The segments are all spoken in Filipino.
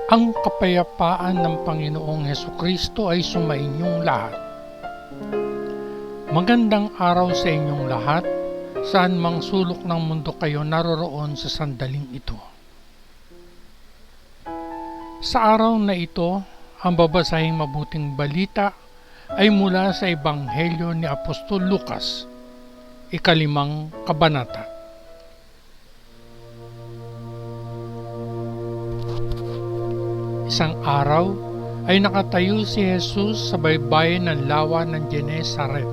Ang kapayapaan ng Panginoong Hesukristo ay sumainyong lahat. Magandang araw sa inyong lahat, saan mang sulok ng mundo kayo naroroon sa sandaling ito. Sa araw na ito, ang babasahing mabuting balita ay mula sa Ebanghelyo ni Apostol Lucas, 5 kabanata. Isang araw ay nakatayo si Jesus sa baybayin ng lawa ng Genesaret.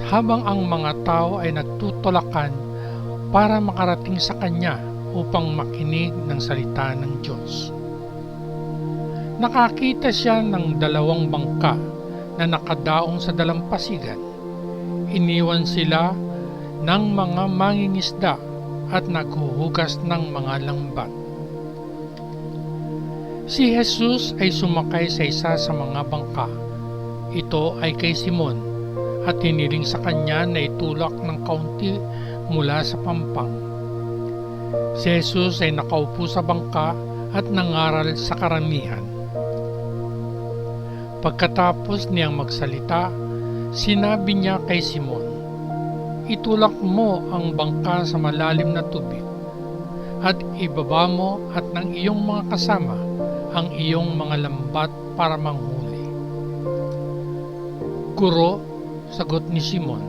Habang ang mga tao ay nagtutulakan para makarating sa kanya upang makinig ng salita ng Diyos. Nakakita siya ng 2 bangka na nakadaong sa dalampasigan. Iniwan sila ng mga mangingisda at naghuhugas ng mga lambat. Si Jesus ay sumakay sa isa sa mga bangka. Ito ay kay Simon at hiniling sa kanya na itulak ng kaunti mula sa pampang. Si Jesus ay nakaupo sa bangka at nangaral sa karamihan. Pagkatapos niyang magsalita, sinabi niya kay Simon, "Itulak mo ang bangka sa malalim na tubig at ibaba mo at ng iyong mga kasama ang iyong mga lambat para manghuli." "Guro," sagot ni Simon,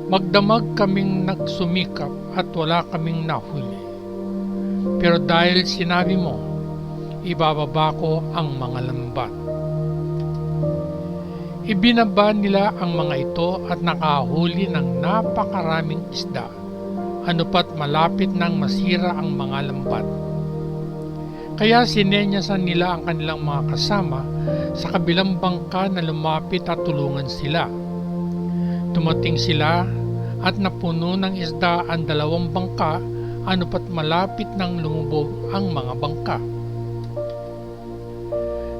"magdamag kaming nagsumikap at wala kaming nahuli. Pero dahil sinabi mo, ibababa ko ang mga lambat." Ibinaba nila ang mga ito at nakahuli ng napakaraming isda, anupat malapit nang masira ang mga lambat. Kaya sinenyasan nila ang kanilang mga kasama sa kabilang bangka na lumapit at tulungan sila. Dumating sila at napuno ng isda ang 2 bangka, anupat malapit nang lumubog ang mga bangka.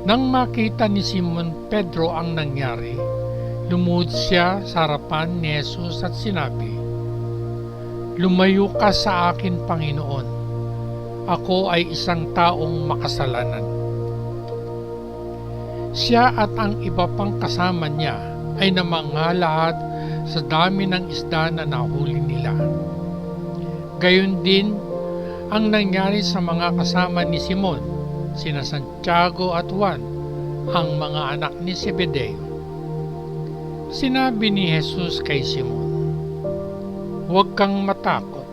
Nang makita ni Simon Pedro ang nangyari, lumuhod siya sa harapan ni Jesus at sinabi, "Lumayo ka sa akin, Panginoon. Ako ay isang taong makasalanan." Siya at ang iba pang kasama niya ay namangalahad sa dami ng isda na nahuli nila. Gayon din ang nangyari sa mga kasama ni Simon, sina Santiago at Juan, ang mga anak ni Zebedeo. Sinabi ni Jesus kay Simon, "Huwag kang matakot.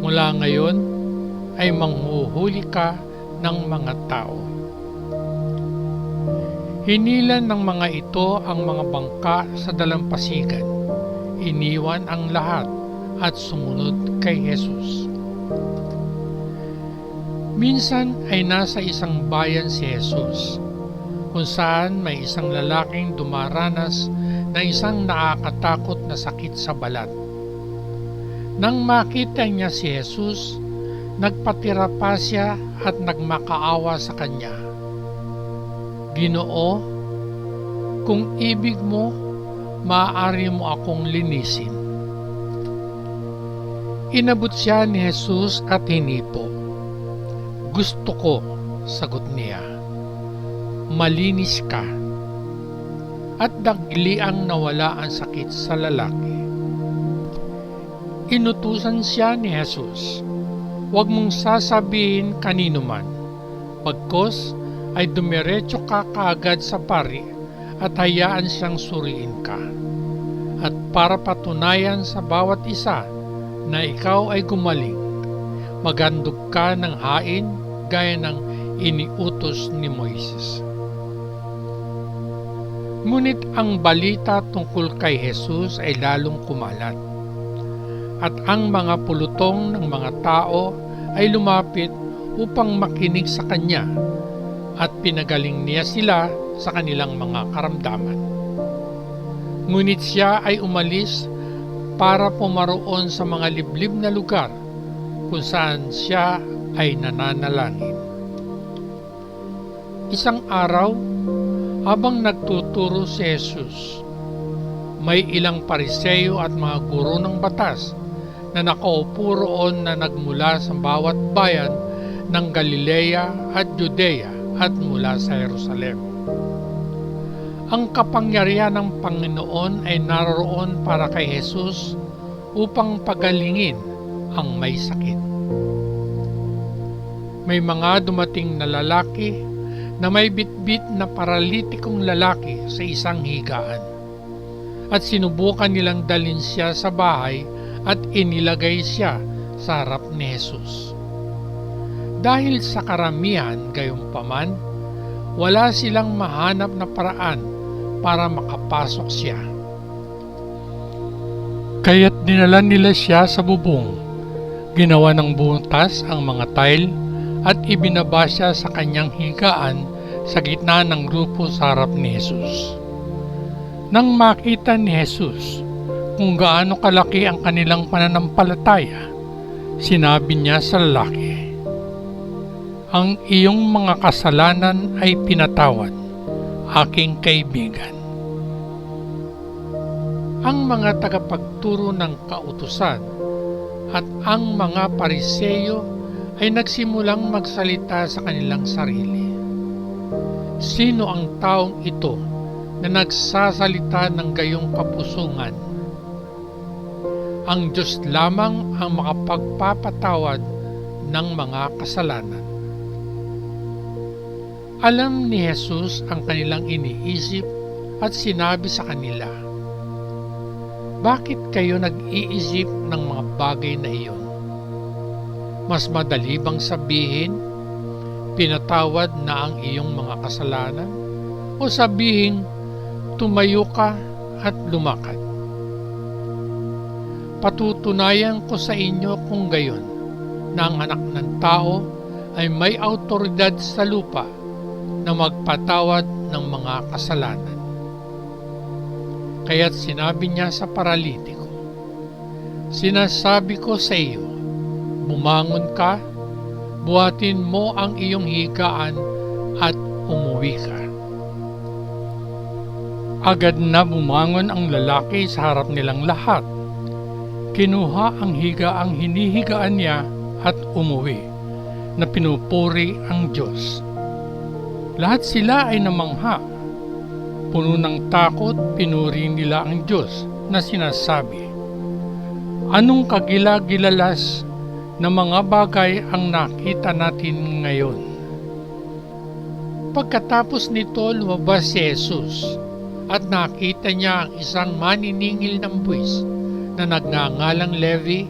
Mula ngayon ay manghuhuli ka ng mga tao." Hinilan ng mga ito ang mga bangka sa dalampasigan. Iniwan ang lahat at sumunod kay Jesus. Minsan ay nasa isang bayan si Jesus, kung saan may isang lalaking dumaranas ng isang nakakatakot na sakit sa balat. Nang makita niya si Jesus, nagpatira pa siya at nagmakaawa sa kanya. "Ginoo, kung ibig mo, maaari mo akong linisin." Inabot siya ni Jesus at hinipo. "Gusto ko," sagot niya, "malinis ka." At dagliang nawala ang sakit sa lalaki. Inutusan siya ni Jesus, "Huwag mong sasabihin kanino man, bagkus ay dumiretso ka kaagad sa pari at hayaan siyang suriin ka. At para patunayan sa bawat isa na ikaw ay gumaling, maghandog ka ng hain gaya ng iniutos ni Moises." Ngunit ang balita tungkol kay Jesus ay lalong kumalat, at ang mga pulutong ng mga tao ay lumapit upang makinig sa kanya, at pinagaling niya sila sa kanilang mga karamdaman. Ngunit siya ay umalis para pumaroon sa mga liblib na lugar kung saan siya ay nananalangin. Isang araw, habang nagtuturo si Jesus, may ilang Pariseo at mga guro ng batas na nakaupo roon na nagmula sa bawat bayan ng Galilea at Judea at mula sa Jerusalem. Ang kapangyarihan ng Panginoon ay naroon para kay Jesus upang pagalingin ang may sakit. May mga dumating na lalaki na may bitbit na paralitikong lalaki sa isang higaan, at sinubukan nilang dalhin siya sa bahay at inilagay siya sa harap ni Jesus. Dahil sa karamihan gayunpaman, wala silang mahanap na paraan para makapasok siya. Kaya't dinala nila siya sa bubong, ginawa ng butas ang mga tile at ibinaba siya sa kanyang higaan sa gitna ng grupo sa harap ni Jesus. Nang makita ni Jesus kung gaano kalaki ang kanilang pananampalataya, sinabi niya sa lalaki, "Ang iyong mga kasalanan ay pinatawad, aking kaibigan." Ang mga tagapagturo ng kautusan at ang mga Pariseyo ay nagsimulang magsalita sa kanilang sarili. Sino ang taong ito na nagsasalita ng gayong kapusungan? Ang Diyos lamang ang makapagpapatawad ng mga kasalanan. Alam ni Jesus ang kanilang iniisip at sinabi sa kanila, "Bakit kayo nag-iisip ng mga bagay na iyon? Mas madali bang sabihin, pinatawad na ang iyong mga kasalanan? O sabihin, tumayo ka at lumakad? Patutunayan ko sa inyo kung gayon na ang anak ng tao ay may awtoridad sa lupa na magpatawad ng mga kasalanan." Kaya't sinabi niya sa paralitiko, "Sinasabi ko sa iyo, bumangon ka, buhatin mo ang iyong higaan at umuwi ka." Agad na bumangon ang lalaki sa harap nilang lahat. Kinuha ang higaang hinihigaan niya at umuwi, na pinupuri ang Diyos. Lahat sila ay namangha. Puno ng takot, pinuri nila ang Diyos na sinasabi, "Anong kagila-gilalas na mga bagay ang nakita natin ngayon?" Pagkatapos nito, lumabas si Jesus at nakita niya ang isang maniningil ng buwis na nagngangalang Levi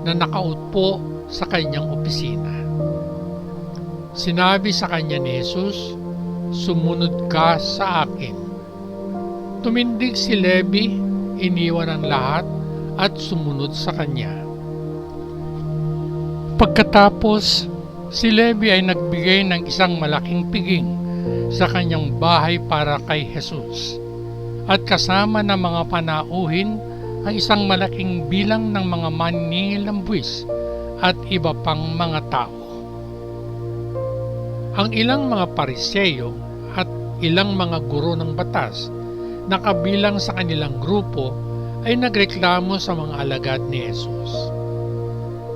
na nakaupo sa kanyang opisina. Sinabi sa kanya ni Jesus, "Sumunod ka sa akin." Tumindig si Levi, iniwan ang lahat at sumunod sa kanya. Pagkatapos, si Levi ay nagbigay ng isang malaking piging sa kanyang bahay para kay Jesus, at kasama ng mga panauhin ang isang malaking bilang ng mga maniningil ng buwis at iba pang mga tao. Ang ilang mga Pariseyo at ilang mga guro ng batas na kabilang sa kanilang grupo ay nagreklamo sa mga alagad ni Jesus,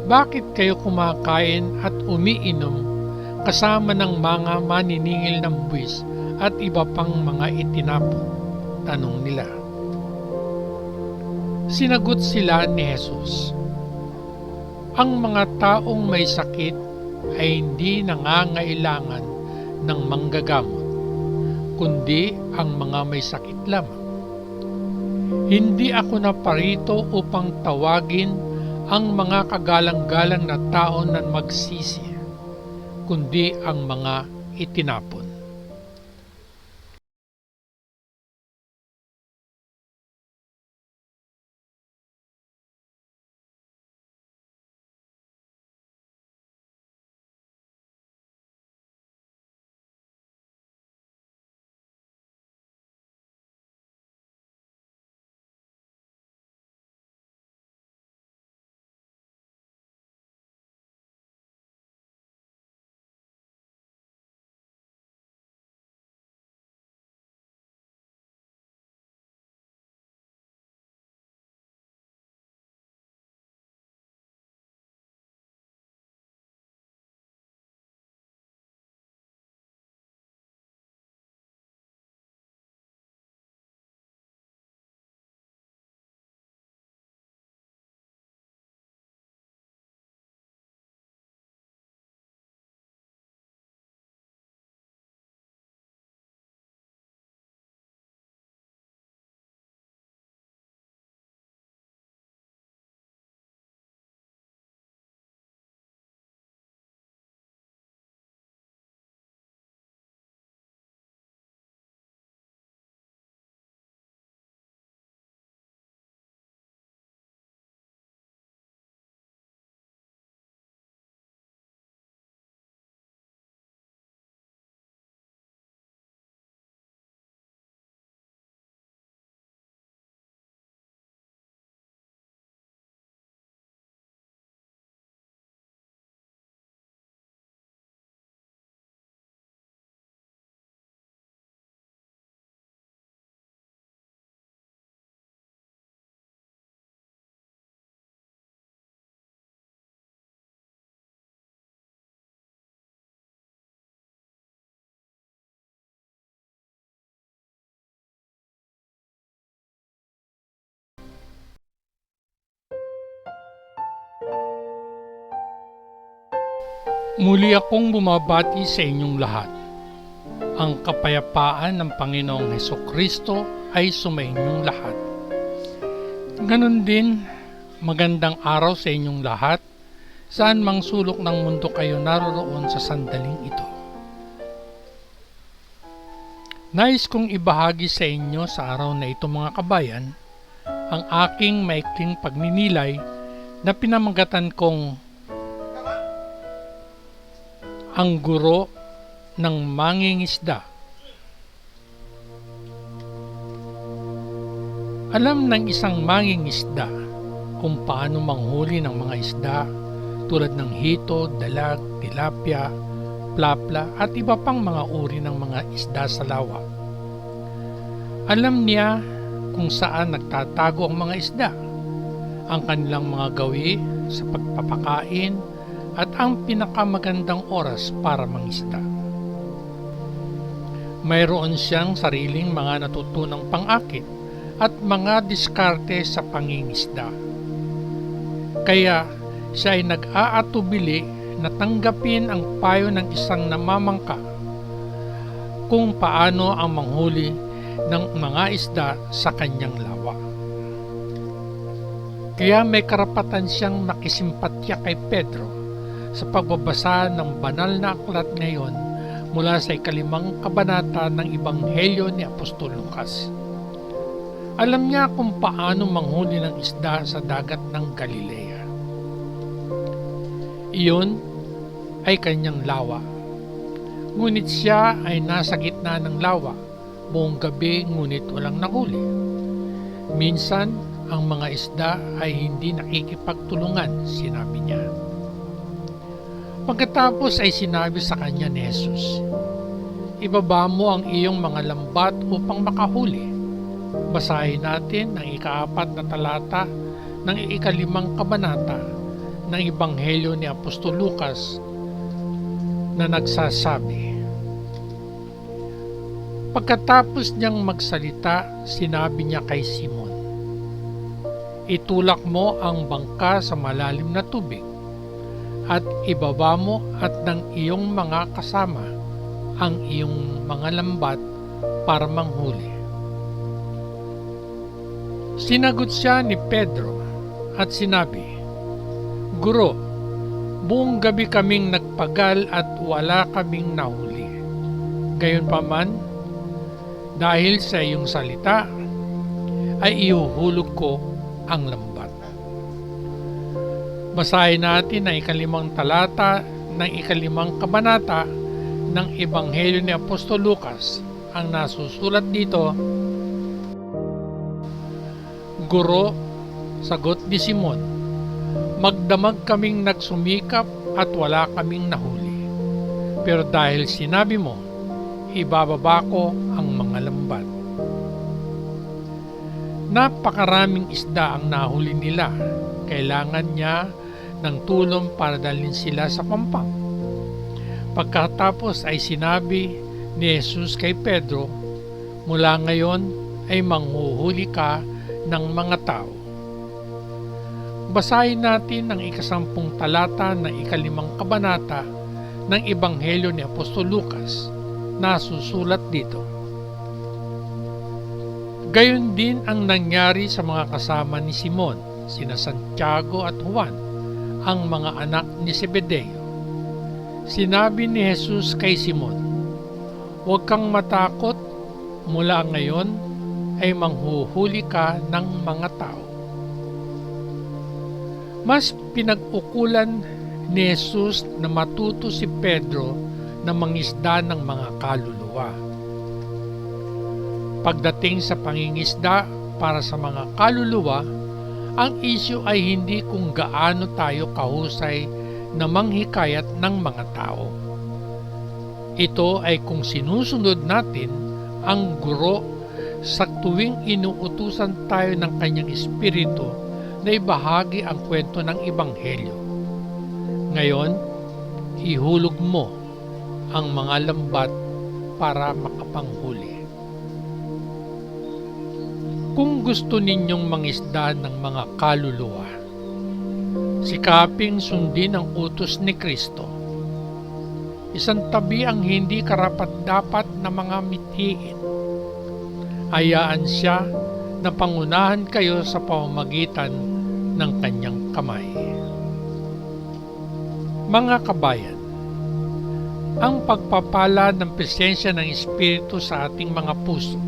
"Bakit kayo kumakain at umiinom kasama ng mga maniningil ng buwis at iba pang mga itinapon?" Tanong nila. Sinagot sila ni Jesus, "Ang mga taong may sakit ay hindi nangangailangan ng manggagamot, kundi ang mga may sakit lamang. Hindi ako naparito upang tawagin ang mga kagalang-galang na tao na magsisi, kundi ang mga itinapon." Muli akong bumabati sa inyong lahat. Ang kapayapaan ng Panginoong Hesukristo ay sumainyong lahat. Ganon din, magandang araw sa inyong lahat, saan mang sulok ng mundo kayo naroroon sa sandaling ito. Nais kong ibahagi sa inyo sa araw na ito mga kabayan, ang aking maikling pagninilay na pinamagatan kong ang guro ng mangingisda. Alam ng isang mangingisda kung paano manghuli ng mga isda tulad ng hito, dalag, tilapia, plapla at iba pang mga uri ng mga isda sa lawa. Alam niya kung saan nagtatago ang mga isda, ang kanilang mga gawi sa pagpapakain at ang pinakamagandang oras para mangisda. Mayroon siyang sariling mga natutunang pang-akit at mga diskarte sa pangingisda. Kaya siya ay nag-aatubili na tanggapin ang payo ng isang namamangka kung paano ang manghuli ng mga isda sa kanyang lawa. Kaya may karapatan siyang makisimpatya kay Pedro sa pagbabasa ng banal na aklat ngayon mula sa 5 kabanata ng Ebanghelyo ni Apostol Lucas. Alam niya kung paano manghuli ng isda sa dagat ng Galilea. Iyon ay kanyang lawa. Ngunit siya ay nasa gitna ng lawa buong gabi ngunit walang nahuli. Minsan, ang mga isda ay hindi nakikipagtulungan, sinabi niya. Pagkatapos ay sinabi sa kanya ni Jesus, "Ibaba mo ang iyong mga lambat upang makahuli." Basahin natin ang 4 na talata ng 5 kabanata ng Ebanghelyo ni Apostol Lucas na nagsasabi, pagkatapos niyang magsalita, sinabi niya kay Simon, "Itulak mo ang bangka sa malalim na tubig at ibaba mo at ng iyong mga kasama ang iyong mga lambat para manghuli." Sinagot siya ni Pedro at sinabi, "Guro, buong gabi kaming nagpagal at wala kaming nahuli. Gayunpaman, dahil sa iyong salita, ay ihuhulog ko ang lambat." Basahin natin ang 5 talata ng 5 kabanata ng Ebanghelyo ni Apostol Lucas. Ang nasusulat dito, "Guro," sagot ni Simon, "magdamag kaming nagsumikap at wala kaming nahuli. Pero dahil sinabi mo, ibababa ko ang mga lambat." Napakaraming isda ang nahuli nila. Kailangan niya ng tulong para dalhin sila sa pampang. Pagkatapos ay sinabi ni Jesus kay Pedro, "Mula ngayon ay manghuhuli ka ng mga tao." Basahin natin ang 10 talata ng 5 kabanata ng Ebanghelyo ni Apostol Lucas. Nasusulat dito, "Gayon din ang nangyari sa mga kasama ni Simon, sina Santiago at Juan, ang mga anak ni Zebedeo. Sinabi ni Jesus kay Simon, 'Huwag kang matakot, mula ngayon ay manghuhuli ka ng mga tao.'" Mas pinag-ukulan ni Jesus na matuto si Pedro na mangisda ng mga kaluluwa. Pagdating sa pangingisda para sa mga kaluluwa, ang isyu ay hindi kung gaano tayo kahusay na manghikayat ng mga tao. Ito ay kung sinusunod natin ang guro sa tuwing inuutusan tayo ng kanyang espiritu na ibahagi ang kwento ng Ebanghelyo. Ngayon, ihulog mo ang mga lambat para makapanghuli. Kung gusto ninyong mangisda ng mga kaluluwa, sikaping sundin ang utos ni Kristo. isantabi ang hindi karapat-dapat na mga mithiin. Hayaan siya na pangunahan kayo sa pamamagitan ng kanyang kamay. Mga kabayan, ang pagpapala ng presensya ng Espiritu sa ating mga puso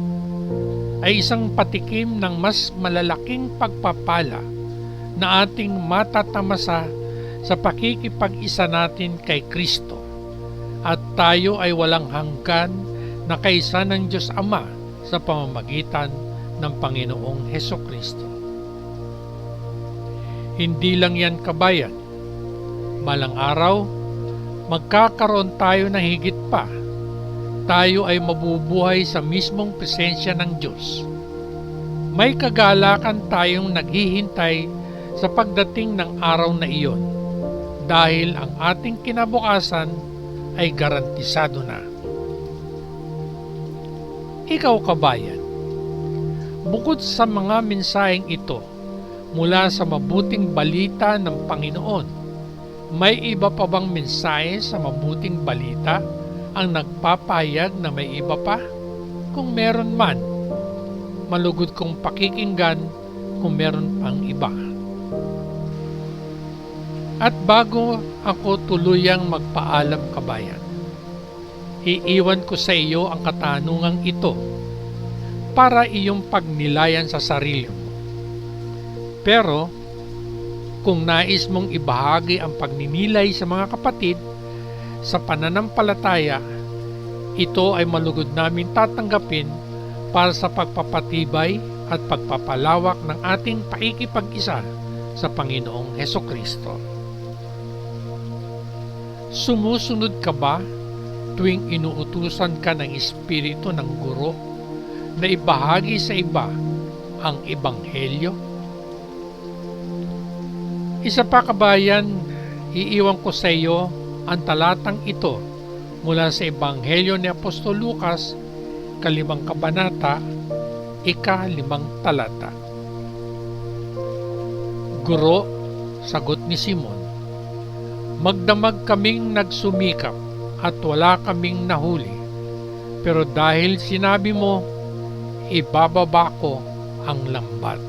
ay isang patikim ng mas malalaking pagpapala na ating matatamasa sa pakikipag-isa natin kay Kristo, at tayo ay walang hanggan na kaisa ng Diyos Ama sa pamamagitan ng Panginoong Hesukristo. Hindi lang yan, kabayan. Balang araw, magkakaroon tayo ng higit pa. Tayo ay mabubuhay sa mismong presensya ng Diyos. May kagalakan tayong naghihintay sa pagdating ng araw na iyon, dahil ang ating kinabukasan ay garantisado na. Ikaw, kabayan, bukod sa mga mensaheng ito mula sa mabuting balita ng Panginoon, may iba pa bang mensahe sa mabuting balita ang nagpapahayag na may iba pa? Kung meron man, malugod kong pakikinggan kung meron pang iba. At bago ako tuluyang magpaalam, kabayan, iiwan ko sa iyo ang katanungang ito para iyong pagnilayan sa sarili mo. Pero, kung nais mong ibahagi ang pagninilay sa mga kapatid sa pananampalataya, ito ay malugod namin tatanggapin para sa pagpapatibay at pagpapalawak ng ating pakikipag-isa sa Panginoong Hesukristo. Sumusunod ka ba tuwing inuutusan ka ng Espiritu ng Guro na ibahagi sa iba ang Ebanghelyo? Isa pa, kabayan, iiwan ko sa iyo ang talatang ito mula sa Ebanghelyo ni Apostol Lucas, 5 kabanata, 5 talata. Guro, sagot ni Simon, magdamag kaming nagsumikap at wala kaming nahuli, pero dahil sinabi mo, ibababa ko ang lambat.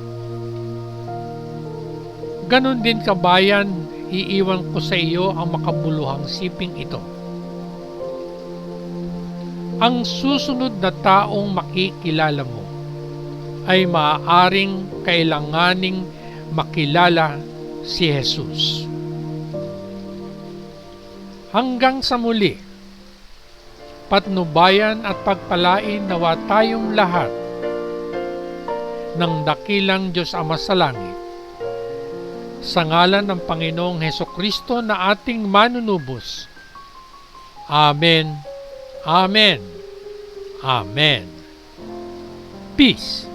Ganon din, kabayan, iiwan ko sa iyo ang makabuluhang siping ito. Ang susunod na taong makikilala mo ay maaaring kailanganing makilala si Jesus. Hanggang sa muli, patnubayan at pagpalain nawa tayong lahat ng dakilang Diyos Ama sa langit, sa ngalan ng Panginoong Hesukristo na ating manunubos. Amen. Amen. Amen. Peace.